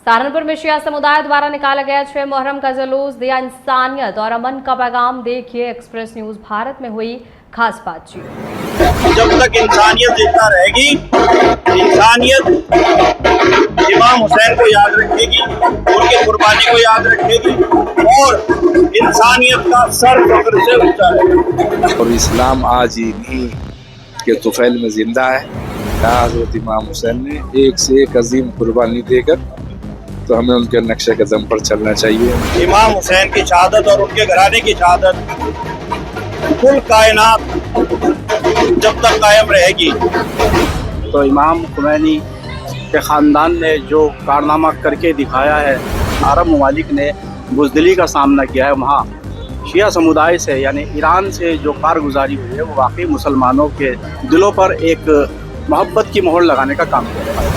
सहारनपुर में शिया समुदाय द्वारा निकाला गया 6 मुहर्रम का जुलूस दिया इंसानियत और अमन का पैगाम। देखिए एक्सप्रेस न्यूज भारत में हुई खास बातचीत। जब तक इंसानियत जिंदा रहेगी, इंसानियत इमाम हुसैन को याद रखेगी, उनकी कुर्बानी को याद रखेगी और इंसानियत का सर फख्र से ऊंचा रहेगा। और इस्लाम आज ही नहीं के तुफैल में जिंदा है। हज़रत इमाम हुसैन ने एक से एक अजीम कुर्बानी देकर, तो हमें उनके नक्शे कदम पर चलना चाहिए। इमाम हुसैन की शहादत और उनके घराने की शहादत कुल कायनात जब तक कायम रहेगी। तो इमाम खुमैनी के ख़ानदान ने जो कारनामा करके दिखाया है, अरब ममालिक ने बुज़दिली का सामना किया है, वहाँ शिया समुदाय से यानी ईरान से जो कारगुजारी हुई है, वो वाकई मुसलमानों के दिलों पर एक मोहब्बत की मोहर लगाने का काम किया है।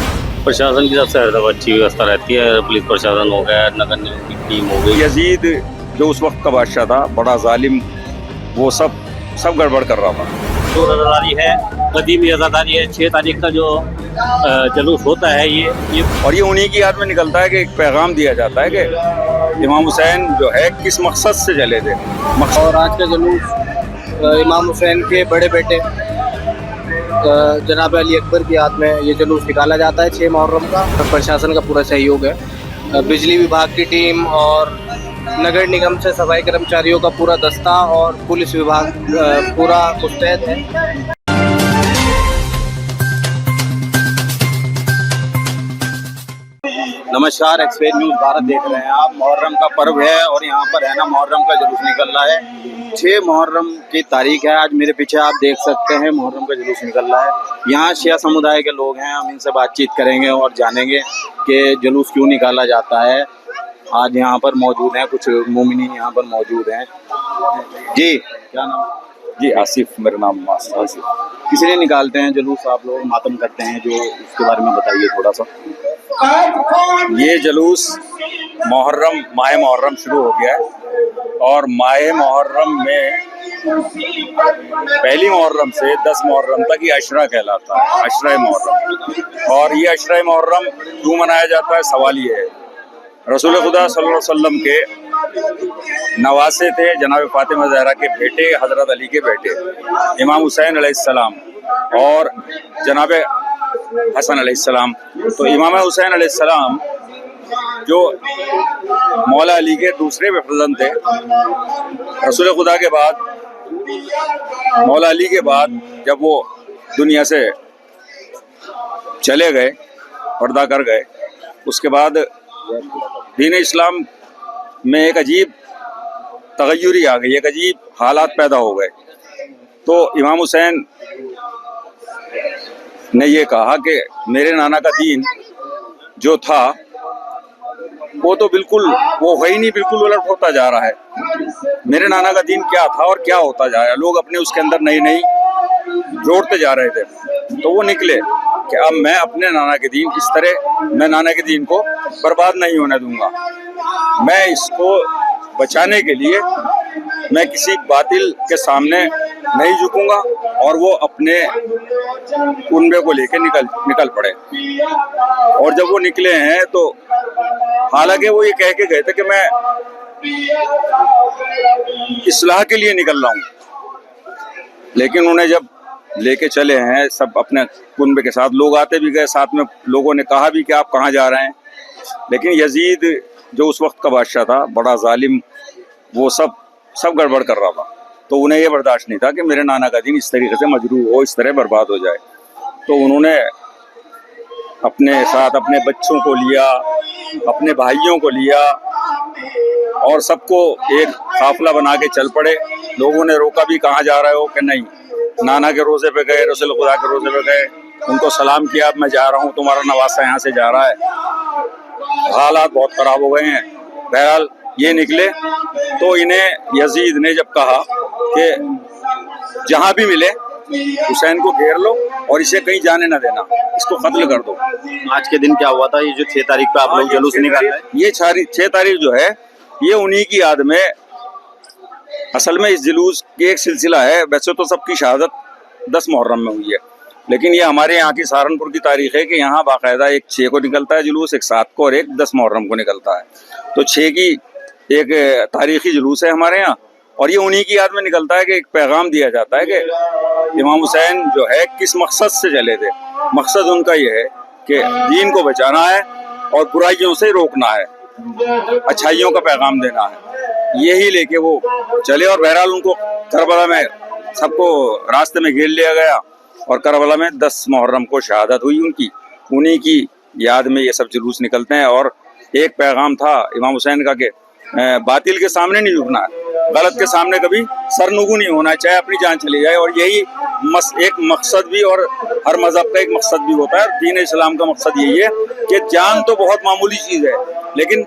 प्रशासन की तरफ से हर अच्छी व्यवस्था रहती है, पुलिस प्रशासन हो गया, नगर निगम की टीम हो गई। यजीद जो उस वक्त का बादशाह था, बड़ा जालिम, वो सब गड़बड़ कर रहा था। जो आज़ादारी है, कदीमी आज़ादारी है, 6 तारीख का जो जुलूस होता है ये और ये उन्हीं की याद में निकलता है कि एक पैगाम दिया जाता है कि इमाम हुसैन जो है किस मकसद से चले थे। और आज का जुलूस इमाम हुसैन के बड़े बेटे जनाब अली अकबर की याद में ये जुलूस निकाला जाता है 6 मुहर्रम का। प्रशासन का पूरा सहयोग है, बिजली विभाग की टीम और नगर निगम से सफाई कर्मचारियों का पूरा दस्ता और पुलिस विभाग पूरा मुस्तैद है। नमस्कार, एक्सप्रेस न्यूज भारत देख रहे हैं आप। मुहर्रम का पर्व है और यहाँ पर है ना मुहर्रम का जुलूस निकल रहा है। 6 मुहर्रम की तारीख है आज। मेरे पीछे आप देख सकते हैं मुहर्रम का जुलूस निकल रहा है। यहाँ शिया समुदाय के लोग हैं, हम इनसे बातचीत करेंगे और जानेंगे कि जुलूस क्यों निकाला जाता है। आज यहाँ पर मौजूद हैं कुछ मोमिनीन, यहाँ पर मौजूद हैं। जी क्या नाम? जी आसिफ, मेरा नाम आसिफ। किस लिए निकालते हैं जुलूस? आप लोग मातम करते हैं जो, उसके बारे में बताइए थोड़ा सा। ये जुलूस माह मुहर्रम शुरू हो गया है और माह मुहर्रम में पहली मुहर्रम से 10 मुहर्रम तक ये अशरा कहलाता है, अशरा मुहर्रम। और ये अशरा मुहर्रम क्यों मनाया जाता है, सवाल ये है। रसूल खुदा सल्लल्लाहु अलैहि वसल्लम के नवासे थे, जनाब फातिमा ज़हरा के बेटे, हज़रत अली के बेटे इमाम हुसैन अलैहिस्सलाम और जनाब हसन अलैहिस्सलाम। तो इमाम हुसैन अलैहिस्सलाम जो मौला अली के दूसरे फर्जंद थे, रसूल खुदा के बाद, मौला अली के बाद जब वो दुनिया से चले गए, पर्दा कर गए, उसके बाद दीन इस्लाम में एक अजीब तगय्युरी आ गई, एक अजीब हालात पैदा हो गए। तो इमाम हुसैन ने ये कहा कि मेरे नाना का दीन जो था वो तो बिल्कुल वो है ही नहीं, बिल्कुल उलट होता जा रहा है। मेरे नाना का दीन क्या था और क्या होता जा रहा है, लोग अपने उसके अंदर नई नई जोड़ते जा रहे थे। तो वो निकले कि अब मैं अपने नाना के दीन, इस तरह मैं नाना के दीन को बर्बाद नहीं होने दूंगा। मैं इसको बचाने के लिए मैं किसी बातिल के सामने नहीं झुकूंगा। और वो अपने कुनबे को लेके निकल पड़े। और जब वो निकले हैं तो हालांकि वो ये कह के गए थे कि मैं इस्लाह के लिए निकल रहा हूँ, लेकिन उन्हें जब लेके चले हैं सब अपने कुनबे के साथ, लोग आते भी गए, साथ में लोगों ने कहा भी कि आप कहाँ जा रहे हैं। लेकिन यजीद जो उस वक्त का बादशाह था, बड़ा जालिम, वो सब गड़बड़ कर रहा था। तो उन्हें ये बर्दाश्त नहीं था कि मेरे नाना का दीन इस तरीके से मजरूह हो, इस तरह बर्बाद हो जाए। तो उन्होंने अपने साथ अपने बच्चों को लिया, अपने भाइयों को लिया और सबको एक काफिला बना के चल पड़े। लोगों ने रोका भी, कहाँ जा रहे हो? कि नहीं, नाना के रोज़े पे गए, रसूल खुदा के रोज़े पे गए, उनको सलाम किया, मैं जा रहा हूँ, तुम्हारा नवासा यहाँ से जा रहा है। हालात बहुत ख़राब हो गए हैं। बहरहाल ये निकले तो इन्हें यजीद ने जब कहा कि जहाँ भी मिले हुसैन को घेर लो और इसे कहीं जाने न देना, इसको कत्ल कर दो। आज के दिन क्या हुआ था? ये जो 6 तारीख पे आप लोग जुलूस निकाल रहे हैं, ये 6 तारीख जो है ये उन्हीं की याद में, असल में इस जुलूस की एक सिलसिला है। वैसे तो सबकी शहादत 10 मुहर्रम में हुई है, लेकिन ये हमारे यहाँ की सहारनपुर की तारीख है कि यहाँ बाकायदा एक 6 को निकलता है जुलूस, एक 7 को और एक 10 मुहर्रम को निकलता है। तो 6 की एक तारीखी जुलूस है हमारे यहाँ, और ये उन्हीं की याद में निकलता है कि एक पैगाम दिया जाता है कि इमाम हुसैन जो है किस मकसद से चले थे। मकसद उनका ये है कि दीन को बचाना है और बुराइयों से रोकना है, अच्छाइयों का पैगाम देना है, यही लेके वो चले। और बहरहाल उनको करबला में सबको रास्ते में घेर लिया गया और करबला में 10 मुहर्रम को शहादत हुई उनकी। उन्हीं की याद में ये सब जुलूस निकलते हैं। और एक पैगाम था इमाम हुसैन का कि बातिल के सामने नहीं झुकना है, गलत के सामने कभी सरनुगू नहीं होना है, चाहे अपनी जान चली जाए। और यही एक मकसद भी, और हर मजहब का एक मकसद भी होता है। दीन इस्लाम का मकसद यही है कि जान तो बहुत मामूली चीज़ है, लेकिन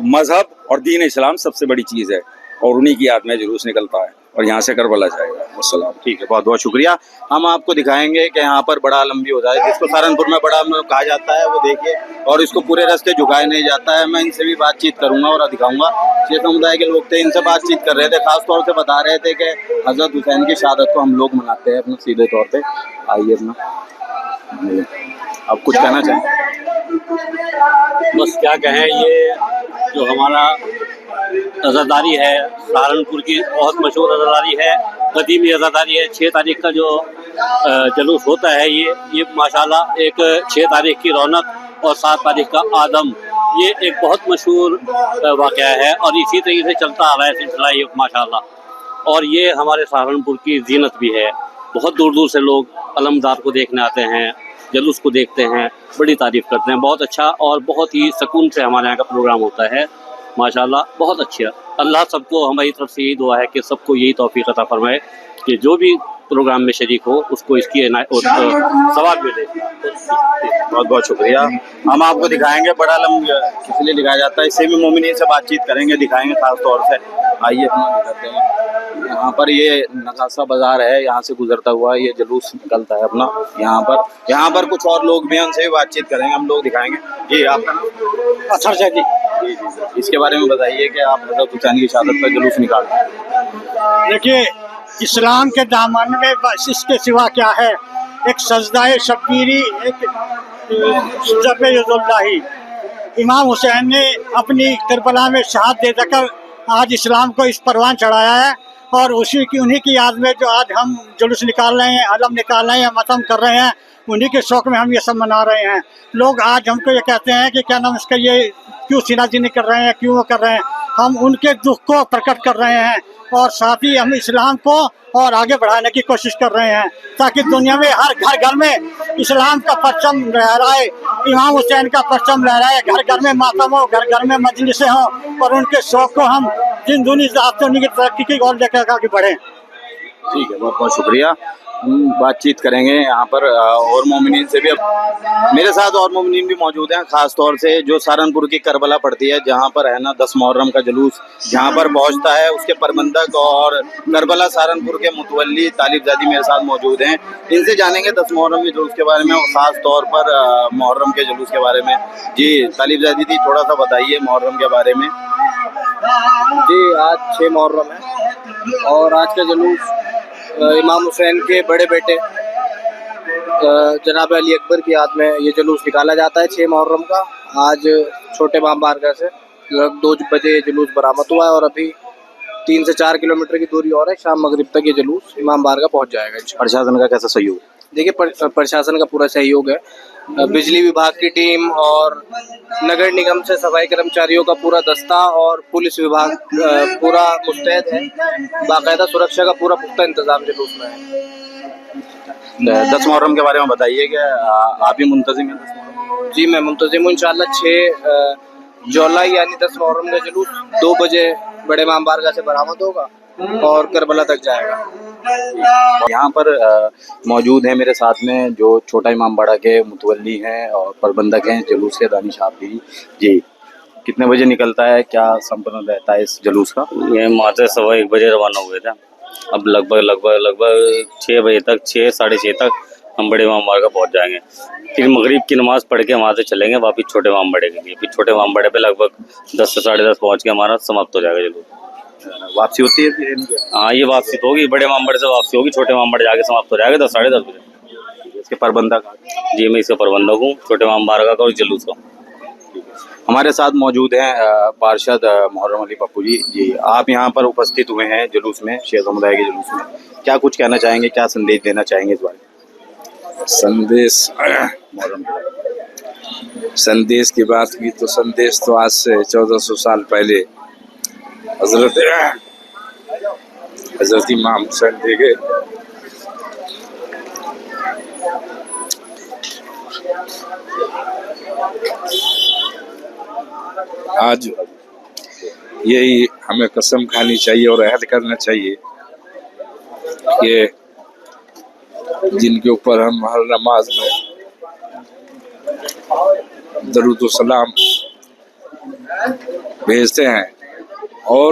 मजहब और दीन इस्लाम सबसे बड़ी चीज़ है। और उन्हीं की याद में जुलूस निकलता है और यहाँ से करबला जाएगा। वस्सलाम। ठीक है, बहुत बहुत शुक्रिया। हम आपको दिखाएंगे कि यहाँ पर बड़ा आलम भी होता है, जिसको सहारनपुर में बड़ा आलम कहा जाता है, वो देखिए। और इसको पूरे रास्ते झुकाया नहीं जाता है। मैं इनसे भी बातचीत करूंगा और दिखाऊंगा। ये समुदाय के लोग थे, इनसे बातचीत कर रहे थे, खास तौर से बता रहे थे कि हजरत हुसैन की शहादत को हम लोग मनाते हैं अपने सीधे तौर पे। आइए अपना, आप कुछ कहना चाहें? बस क्या कहें, ये जो हमारा अज़ादारी है, सहारनपुर की बहुत मशहूर अज़ादारी है, कदीमी अज़ादारी है। 6 तारीख का जो जुलूस होता है, ये माशाल्लाह एक 6 तारीख की रौनक और 7 तारीख का आदम, ये एक बहुत मशहूर वाक़या है। और इसी तरीके से चलता आ रहा है सिलसिला ये माशाल्लाह। और ये हमारे सहारनपुर की जीनत भी है। बहुत दूर दूर से लोग अलमदार को देखने आते हैं, जुलूस को देखते हैं, बड़ी तारीफ़ करते हैं। बहुत अच्छा और बहुत ही सुकून से हमारे यहाँ का प्रोग्राम होता है माशाल्लाह, बहुत अच्छा। अल्लाह सबको, हमारी तरफ से यही दुआ है कि सबको यही तौफीक अता फरमाए कि जो भी प्रोग्राम में शरीक हो उसको इसकी सवाब मिले। बहुत बहुत शुक्रिया। हम आपको दिखाएंगे बड़ा आलम इसलिए दिखाया जाता है, इससे भी मोमिनीन से बातचीत करेंगे, दिखाएंगे खास तौर से। आइए अपना दिखाते हैं। यहाँ पर ये नकासा बाजार है, यहाँ से गुजरता हुआ ये जुलूस निकलता है अपना। यहाँ पर कुछ और लोग भी हैं, उनसे भी बातचीत करेंगे, हम लोग दिखाएंगे। जी, आपका नाम? अच्छा सर जी, इसके बारे में बताइए कि आप हज़रत हुसैन की शहादत पर जुलूस निकाल रहे हैं। देखिए, इस्लाम के दामन में बस इसके सिवा क्या है? एक सजदाए शब्बीरी, एक ज़बे-युज़ुल्लाही। इमाम हुसैन ने अपनी करबला में शहादत देकर आज इस्लाम को इस परवान चढ़ाया है। और उन्हीं की याद में जो आज हम जुलूस निकाल रहे हैं, अलम निकाल रहे हैं, मतम कर रहे हैं, उन्हीं के शौक़ में हम ये सब मना रहे हैं। लोग आज हमको ये कहते हैं कि क्या नाम इसका, ये क्यों सीनाजीनी कर रहे हैं, क्यों वो कर रहे हैं। हम उनके दुख को प्रकट कर रहे हैं और साथ ही हम इस्लाम को और आगे बढ़ाने की कोशिश कर रहे हैं, ताकि दुनिया में हर घर घर में इस्लाम का परचम लहराए, इमाम हुसैन का परचम लहराए, घर घर में मातम हो, घर घर में मजलिसें हों, और उनके शौक़ को हम दिन दुनी उन्हीं की तरक्की की ओर लेकर आगे बढ़ें। ठीक है, बहुत बहुत शुक्रिया। हम बातचीत करेंगे यहाँ पर और मोमिनीन से भी। अब मेरे साथ और मोमिनीन भी मौजूद हैं, ख़ास तौर से जो सहारनपुर की करबला पड़ती है, जहाँ पर है ना 10 मुहर्रम का जुलूस जहाँ पर पहुँचता है, उसके प्रबंधक और करबला सहारनपुर के मुतवल्ली तालिबजादी मेरे साथ मौजूद हैं। इनसे जानेंगे 10 मुहर्रम के जुलूस के बारे में और ख़ास तौर पर मुहर्रम के जुलूस के बारे में। जी तालिबजादी थी, थोड़ा सा बताइए मुहर्रम के बारे में। जी, आज 6 मुहर्रम है और आज का जुलूस इमाम हुसैन के बड़े बेटे जनाब अली अकबर की याद में ये जुलूस निकाला जाता है 6 मुहर्रम का। आज छोटे इमाम बारगाह से लगभग 2 बजे जुलूस बरामद हुआ है और अभी 3 से 4 किलोमीटर की दूरी और है। शाम मगरिब तक ये जुलूस इमाम बारगाह पहुंच जाएगा। प्रशासन का कैसा सहयोग? देखिए, प्रशासन का पूरा सहयोग है। बिजली विभाग की टीम और नगर निगम से सफाई कर्मचारियों का पूरा दस्ता और पुलिस विभाग पूरा मुस्तैद है। बाकायदा सुरक्षा का पूरा पुख्ता इंतजाम जुलूस में है। 10 मुहर्रम के बारे में बताइए कि आप ही मुंतजिम हैं? जी, मैं मुंतजिम हूँ। इंशाअल्लाह 6 जुलाई यानी 10 मुहर्रम का जुलूस 2 बजे बड़े इमाम बारगाह से बरामद होगा और करबला तक जाएगा। यहाँ पर मौजूद है मेरे साथ में जो छोटा इमाम बाड़ा के मुतवल्ली हैं और प्रबंधक हैं जुलूस के, दानिश हाफिज़ जी। कितने बजे निकलता है, क्या संपन्न रहता है इस जुलूस का? ये मात्र 1:15 बजे रवाना हुए थे। अब लगभग 6 बजे तक, 6 साढ़े 6 तक हम बड़े इमाम बारगाह पहुँच जाएंगे। फिर मगरिब की नमाज़ पढ़ के वहाँ से चलेंगे वापिस छोटे इमाम बाड़े के लिए। फिर छोटे इमाम बाड़े पे लगभग 10 से 10:30 पहुँच के हमारा समाप्त हो जाएगा जुलूस। वापसी होती है फिर? हाँ, ये वापसी तो होगी, बड़े इमाम बाड़े से वापसी होगी, छोटे इमाम बाड़े जाके समाप्त हो जाएगा 10 साढ़े 10 बजे। इसके प्रबंधक आज? जी मैं इसका प्रबंधक हूँ, छोटे इमाम बारगाह का और जुलूस का। हमारे साथ मौजूद हैं पार्षद मोहर्रम अली पप्पू जी। जी, आप यहाँ पर उपस्थित हुए हैं जुलूस में, शिया समुदाय के जुलूस में, क्या कुछ कहना चाहेंगे, क्या संदेश देना चाहेंगे इस बारे में? संदेश की बात की तो संदेश तो आज से 1400 साल पहले हजरत इमाम हुसैन दे गए। आज यही हमें कसम खानी चाहिए और अहद करना चाहिए कि जिनके ऊपर हम हर नमाज में दरूद सलाम भेजते हैं और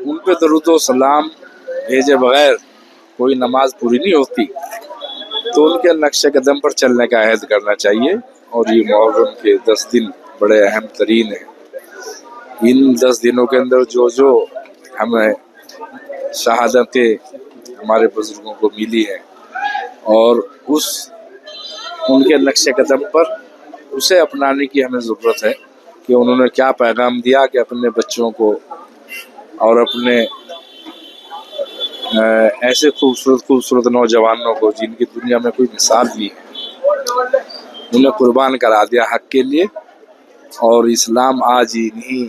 उन पे दरूद सलाम भेजे बगैर कोई नमाज पूरी नहीं होती, तो उनके नक्शे कदम पर चलने का अहद करना चाहिए। और ये मुहर्रम के 10 दिन बड़े अहम तरीन हैं। इन 10 दिनों के अंदर जो जो हमें शहादतें हमारे बुजुर्गों को मिली हैं और उनके नक्शे कदम पर उसे अपनाने की हमें ज़रूरत है कि उन्होंने क्या पैगाम दिया कि अपने बच्चों को और अपने ऐसे खूबसूरत नौजवानों को जिनकी दुनिया में कोई मिसाल नहीं है, उन्हें कुर्बान करा दिया हक के लिए। और इस्लाम आज इन्हीं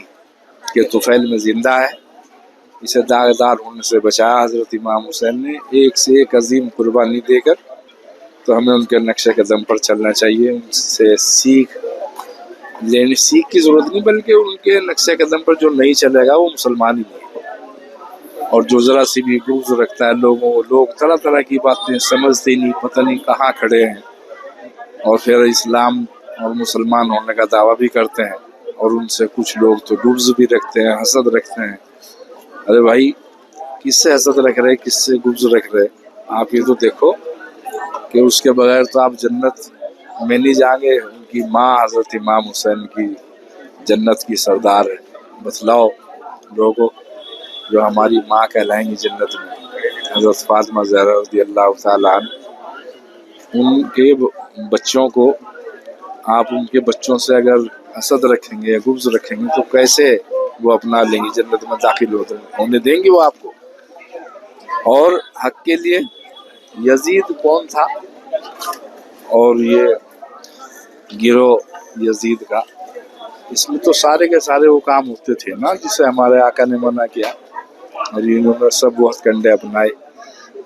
के तुफैल में ज़िंदा है। इसे दागदार होने से बचाया हज़रत इमाम हुसैन ने एक से एक अजीम कुर्बानी देकर। तो हमें उनके नक्शे कदम पर चलना चाहिए, उनसे सीख की ज़रूरत नहीं, बल्कि उनके नक्शे कदम पर जो नहीं चलेगा वो मुसलमान ही नहीं। और जो ज़रा सी भी बुग़्ज़ रखता है लोग तरह तरह की बातें समझते नहीं, पता नहीं कहाँ खड़े हैं, और फिर इस्लाम और मुसलमान होने का दावा भी करते हैं। और उनसे कुछ लोग तो बुग़्ज़ भी रखते हैं, हसद रखते हैं। अरे भाई, किससे हसद रख रहे, किससे बुग़्ज़ रख रहे? आप ये तो देखो कि उसके बगैर तो आप जन्नत में नहीं जाएंगे। उनकी माँ हज़रत इमाम हुसैन की जन्नत की सरदार है। बतलाओ लोगों, जो हमारी माँ कहलाएंगी जन्नत में, हज़रत फातिमा ज़हरा रज़ियल्लाहु ताला अन्हा, उनके बच्चों को आप उनके बच्चों से अगर हसद रखेंगे या गुब्ज़ रखेंगे तो कैसे वो अपना लेंगे, जन्नत में दाखिल होने देंगे वो आपको? और हक के लिए यजीद कौन था? और ये गिरोह यजीद का, इसमें तो सारे के सारे वो काम होते थे ना जिसे हमारे आका ने मना किया। और इन्होंने सब बहुत कंडे अपनाए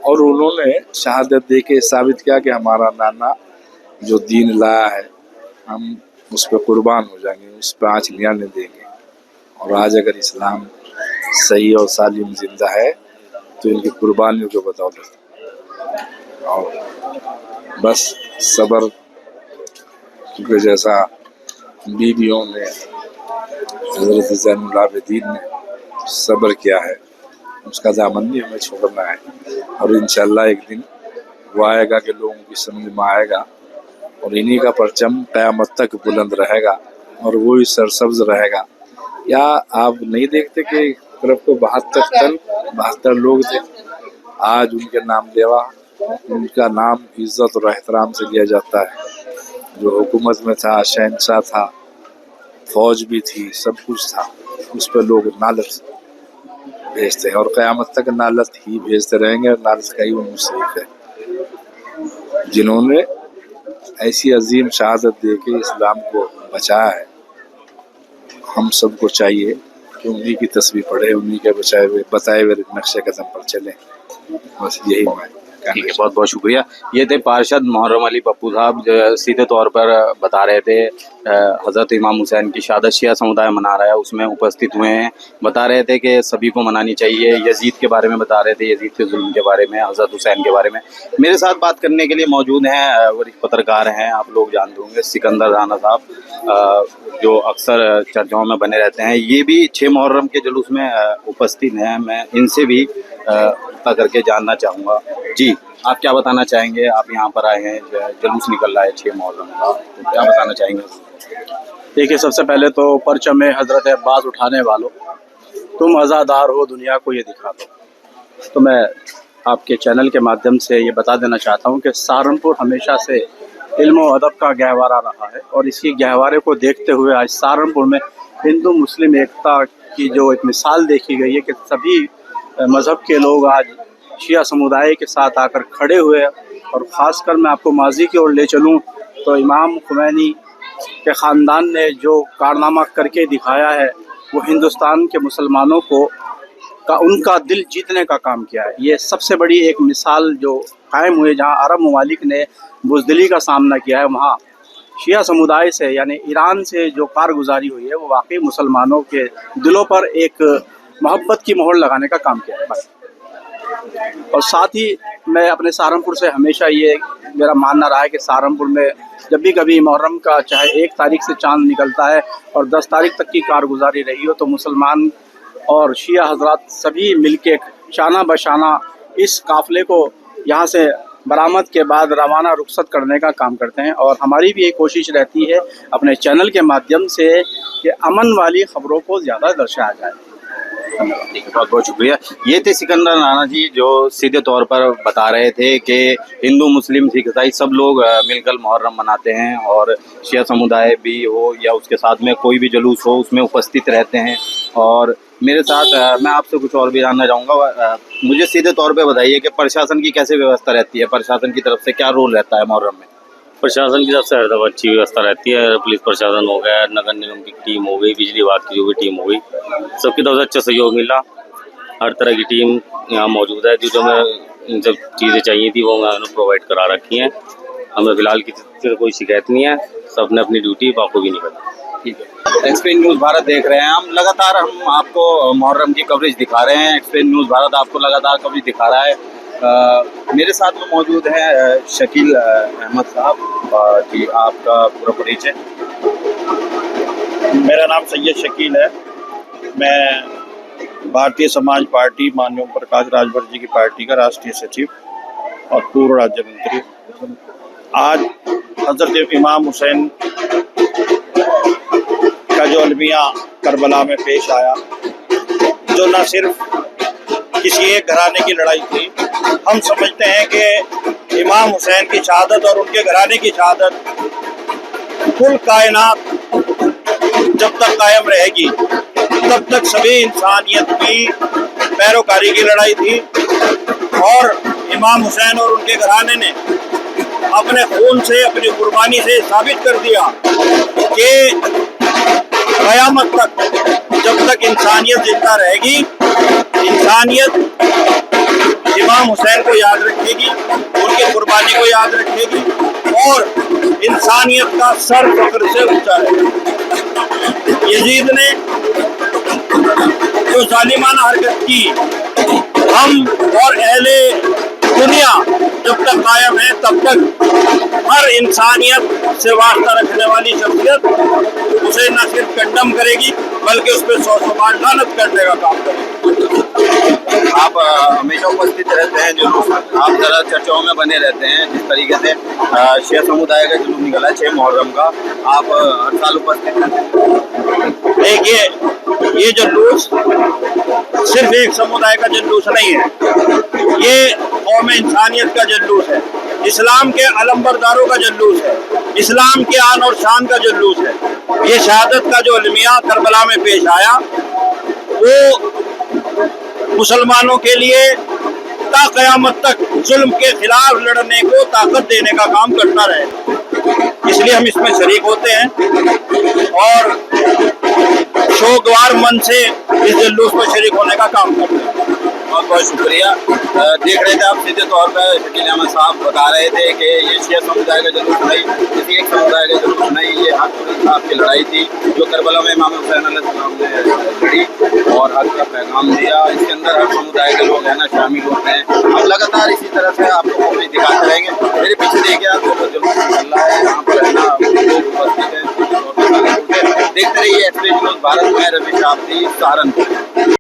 और उन्होंने शहादत दे के साबित किया कि हमारा नाना जो दीन लाया है हम उस पर कुर्बान हो जाएंगे, उस पर आँचलियाँ नहीं देंगे। और आज अगर इस्लाम सही और सालिम जिंदा है तो इनकी कुर्बानियों के बदौलत। और बस सब्र, क्योंकि जैसा बीबियों ने हज़रत ज़ैनुल आबिदीन ने सब्र किया है, उसका दामन भी हमें छोड़ना है। और इंशाअल्लाह एक दिन वो आएगा कि लोगों की समझ में आएगा और इन्हीं का परचम क़यामत तक बुलंद रहेगा और वो ही सरसब्ज रहेगा। या आप नहीं देखते कि एक तरफ को 72 लोग थे, आज उनके नाम लेवा, उनका नाम इज़्ज़त और एहतराम से लिया जाता है। जो हुकूमत में था, शहंशाह था, फौज भी थी, सब कुछ था, उस पर लोग नालत भेजते हैं और क़यामत तक नालत ही भेजते रहेंगे। और नालत का ही वो मुसीब है जिन्होंने ऐसी अजीम शहादत दे के इस्लाम को बचाया है। हम सबको चाहिए कि उन्हीं की तस्बीह पढ़े, उन्हीं के बताए हुए नक्शे कदम पर चलें। बस यही मैं ठीक है, बहुत बहुत शुक्रिया। ये थे पार्षद मोहर्रम अली पप्पू साहब, जो सीधे तौर पर बता रहे थे हज़रत इमाम हुसैन की शहादत शिया समुदाय मना रहा है, उसमें उपस्थित हुए हैं। बता रहे थे कि सभी को मनानी चाहिए। यजीद के बारे में बता रहे थे, यजीद के जुल्म के बारे में, हज़रत हुसैन के बारे में। मेरे साथ बात करने के लिए मौजूद हैं वरिष्ठ पत्रकार हैं, आप लोग जानते होंगे, सिकंदर राना साहब, जो अक्सर चर्चाओं में बने रहते हैं। ये भी 6 मुहर्रम के जुलूस में उपस्थित हैं। मैं इनसे भी पता करके जानना चाहूँगा। जी, आप क्या बताना चाहेंगे? आप यहाँ पर आए हैं, जुलूस निकल रहा है 6 मुहर्रम का, तो क्या बताना चाहेंगे? देखिए, सबसे पहले तो परचम हज़रत अब्बास उठाने वालों, तुम अज़ादार हो, दुनिया को ये दिखा दो। तो मैं आपके चैनल के माध्यम से ये बता देना चाहता हूँ कि सहारनपुर हमेशा से इल्म और अदब का गहवारा रहा है और इसी गहवारे को देखते हुए आज सहारनपुर में हिंदू मुस्लिम एकता की जो एक मिसाल देखी गई है कि सभी मज़हब के लोग आज शिया समुदाय के साथ आकर खड़े हुए हैं। और ख़ासकर मैं आपको माजी की ओर ले चलूँ तो इमाम खुमैनी के ख़ानदान ने जो कारनामा करके दिखाया है वो हिंदुस्तान के मुसलमानों को उनका दिल जीतने का काम किया है। ये सबसे बड़ी एक मिसाल जो कायम हुई, जहाँ अरब ममालिक ने बुज़दिली का सामना किया है, वहाँ शिया समुदाय से यानी ईरान से जो कारगुजारी हुई है वो वाकई मुसलमानों के दिलों पर एक मोहब्बत की मोहर लगाने का काम किया है बस। और साथ ही मैं अपने सहारनपुर से हमेशा ये मेरा मानना रहा है कि सहारनपुर में जब भी कभी मुहर्रम का चाहे 1 तारीख से चांद निकलता है और 10 तारीख तक की कारगुजारी रही हो तो मुसलमान और शिया हजरात सभी मिलके शाना बशाना इस काफ़िले को यहाँ से बरामद के बाद रवाना रुखसत करने का काम करते हैं। और हमारी भी एक कोशिश रहती है अपने चैनल के माध्यम से कि अमन वाली ख़बरों को ज़्यादा दर्शाया जाए। बहुत बहुत शुक्रिया। ये थे सिकंदर राणा जी जो सीधे तौर पर बता रहे थे कि हिंदू मुस्लिम सिख ईसाई सब लोग मिलकर मुहर्रम मनाते हैं और शिया समुदाय भी हो या उसके साथ में कोई भी जुलूस हो उसमें उपस्थित रहते हैं। और मेरे साथ मैं आपसे कुछ और भी जानना चाहूँगा। मुझे सीधे तौर पे बताइए कि प्रशासन की कैसे व्यवस्था रहती है, प्रशासन की तरफ से क्या रोल रहता है मुहर्रम में? प्रशासन की तरफ से हर दफ़ा अच्छी व्यवस्था रहती है। पुलिस प्रशासन हो गया, नगर निगम की टीम हो गई, बिजली विभाग की जो भी टीम हो गई, सबकी तरफ से अच्छा सहयोग मिला। हर तरह की टीम यहाँ मौजूद है। जो हमें जब चीज़ें चाहिए थी वो मैंने प्रोवाइड करा रखी हैं। हमें फ़िलहाल किसी से कोई शिकायत नहीं है, सब ने अपनी ड्यूटी बाखूबी निभाई। ठीक है। एक्सप्रेस न्यूज़ भारत देख रहे हैं हम, लगातार हम आपको मुहर्रम की कवरेज दिखा रहे हैं। एक्सप्रेस न्यूज़ भारत आपको लगातार कवरेज दिखा रहा है। मेरे साथ में मौजूद हैं शकील अहमद साहब जी, आपका पूरा परिचय? मेरा नाम सैयद शकील है। मैं भारतीय समाज पार्टी माननीय ओम प्रकाश राजभर जी की पार्टी का राष्ट्रीय सचिव और पूर्व राज्य मंत्री। आज हजरत इमाम हुसैन का जो अलमिया करबला में पेश आया, जो न सिर्फ किसी एक घराने की लड़ाई थी, हम समझते हैं कि इमाम हुसैन की शहादत और उनके घराने की शहादत कुल कायनात जब तक कायम रहेगी तब तक सभी इंसानियत की पैरोकारी की लड़ाई थी। और इमाम हुसैन और उनके घराने ने अपने खून से, अपनी कुर्बानी से साबित कर दिया कि क़यामत तक जब तक इंसानियत जिंदा रहेगी, इंसानियत इमाम हुसैन को याद रखेगी, उनकी कुर्बानी को याद रखेगी और इंसानियत का सर फख्र से ऊंचा है। यजीद ने जो जालिमाना हरकत की, हम और अहले दुनिया जब तक कायम है तब तक हर इंसानियत से वास्ता रखने वाली शख्सियत उसे न सिर्फ कंडम करेगी बल्कि उस पर 100 बार लानत करने का काम करेगी। आप हमेशा उपस्थित रहते हैं जुलूस, आप ज़रा चर्चाओं में बने रहते हैं। जिस तरीके से शिया समुदाय का जुलूस निकला है 6 मुहर्रम का, आप हर साल उपस्थित रहते हैं। देखिए, ये जुलूस सिर्फ एक समुदाय का जुलूस नहीं है, ये कौम इंसानियत का जुलूस है, इस्लाम के अलमबरदारों का जुलूस है, इस्लाम के आन और शान का जुलूस है। ये शहादत का जो अलमिया करबला में पेश आया वो मुसलमानों के लिए ता क़यामत तक जुल्म के खिलाफ लड़ने को ताकत देने का काम करता रहे। इसलिए हम इसमें शरीक होते हैं और शौकवार मन से इस जुलूस में शरीक होने का काम करते हैं। बहुत बहुत शुक्रिया। देख रहे थे आप सीधे तौर पर शकील अहमद साहब बता रहे थे कि ये शिया समुदाय का जुलूस नहीं, किसी एक समुदाय का जुलूस नहीं, ये हक इंसाफ की लड़ाई थी जो करबला में इमाम हुसैन अलैहिस्सलाम ने लड़ी और हक का पैगाम दिया। इसके अंदर हर समुदाय के लोग हैं ना शामिल होते हैं। हम लगातार इसी तरह से आपको भी दिखाते रहेंगे। मेरे पीछे देखिए आप जुलूस चल रहा है, यहाँ पर है ना लोग उपस्थित हैं। देखते रहिए एक्सप्रेस न्यूज़ भारत में। रमेश आपसी, सहारनपुर।